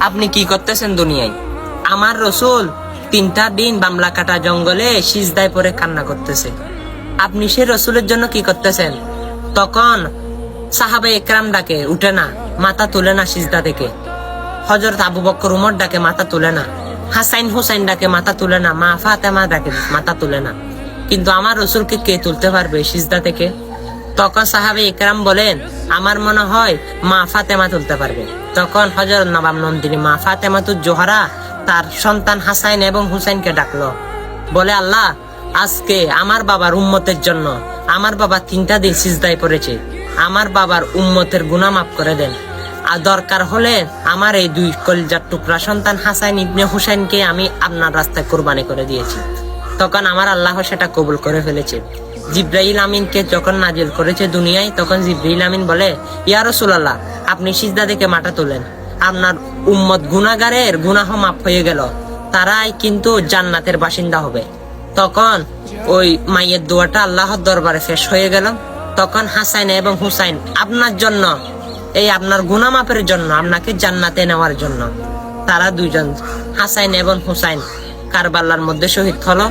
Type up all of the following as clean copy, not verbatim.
আপনি কি করতেছেন দুনিয়ায়? আমার রসুল 3টা দিন বামলা কাটা জঙ্গলে সিজদায় পড়ে কান্না করতেছে, আপনি সে রসুলের জন্য কি করতেছেন? তখন সাহাবে একরাম ডাকে, উঠে না, মাথা তুলে না সিজদা থেকে। হযরত আবু বকর উমর ডাকে, মাথা তুলে না। হাসাইন হুসাইন ডাকে, মাথা তুলে না। মা ফাতেমা ডাকে, মাথা তুলে না। কিন্তু আমার রসুলকে কে তুলতে পারবে সিজদা থেকে? তখন সাহাবে একরাম বলেন, আমার মনে হয় মা ফাতেমা তুলতে পারবে। তখন হযরত নবাব নন্দিনী মা ফাতেমা তু জোহরা তার সন্তান হাসাইন এবং হুসাইনকে ডাকলো, বলে, আল্লাহ, আজকে আমার বাবার উম্মতের জন্য আমার বাবা 3টা দিন সিজদায় পড়েছে, আমার বাবার উম্মতের গুনাহ মাফ করে দেন। আর দরকার হলে আমার এই 2 কলিজার টুকরা সন্তান হাসাইন ইবনে হুসাইনকে আমি আপনার রাস্তায় কুরবানি করে দিয়েছি। তখন আমার আল্লাহ সেটা কবুল করে ফেলেছে। জিব্রাইল আমিনকে যখন নাজিল করেছে দুনিয়ায়, তখন জিব্রাইল আমিন বলে, ইয়া রাসূলুল্লাহ, আপনি সিজদা থেকে মাথা তোলেন, আপনার উম্মত গুনাহগারের গুনাহ মাফ হয়ে গেল, তারাই কিন্তু জান্নাতের বাসিন্দা হবে। তখন ওই মায়ের দোয়াটা আল্লাহর দরবারে শেষ হয়ে গেল। তখন হাসাইন এবং হুসাইন আপনার জন্য, এই আপনার গুনাহ মাফের জন্য, আপনাকে জান্নাতে নেওয়ার জন্য, তারা 2জন হাসাইন এবং হুসাইন কারবালার মধ্যে শহীদ হলো।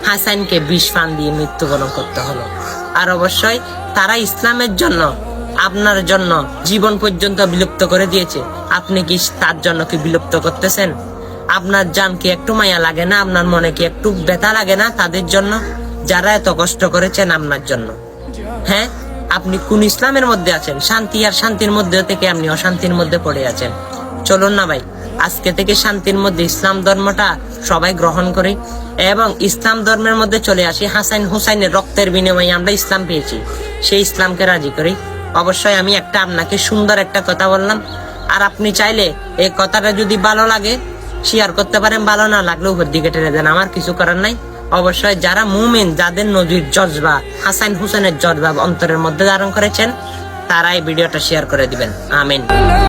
হাসাইনকে 20 ফান দিয়ে মৃত্যুবরণ করতে হলো। আর অবশ্যই তারা ইসলামের জন্য, আপনার জন্য জীবন পর্যন্ত বিলুপ্ত করে দিয়েছে। আপনি কি তার জন্য কি বিলুপ্ত করতেছেন? আপনার জান কি একটু মায়া লাগে না? আপনার মনে কি একটু ব্যথা লাগে না তাদের জন্য, যারা এত কষ্ট করেছেন আপনার জন্য? হ্যাঁ, আপনি কোন ইসলামের মধ্যে আছেন? শান্তি আর শান্তির মধ্যে থেকে আপনি অশান্তির মধ্যে পড়ে আছেন। চলুন না ভাই, আজকে থেকে শান্তির মধ্যে ইসলাম ধর্মটা সবাই গ্রহণ করি এবং ইসলাম ধর্মের মধ্যে চলে আসি। হাসাইন হুসাইনের রক্তের বিনিময়ে আমরা ইসলাম পেয়েছি, সেই ইসলামকে রাজি করি। অবশ্যই আমি আপনাকে সুন্দর একটা কথা বললাম, আর আপনি চাইলে এই কথাটা যদি ভালো লাগে শেয়ার করতে পারেন, ভালো না লাগলে উপর দিকে টেনে দেন, আমার কিছু করার নাই। অবশ্যই যারা মুমিন, যাদের নজির জজবা, হাসাইন হুসেনের জজবা অন্তরের মধ্যে ধারণ করেছেন, তারাই ভিডিওটা শেয়ার করে দিবেন। আমিন।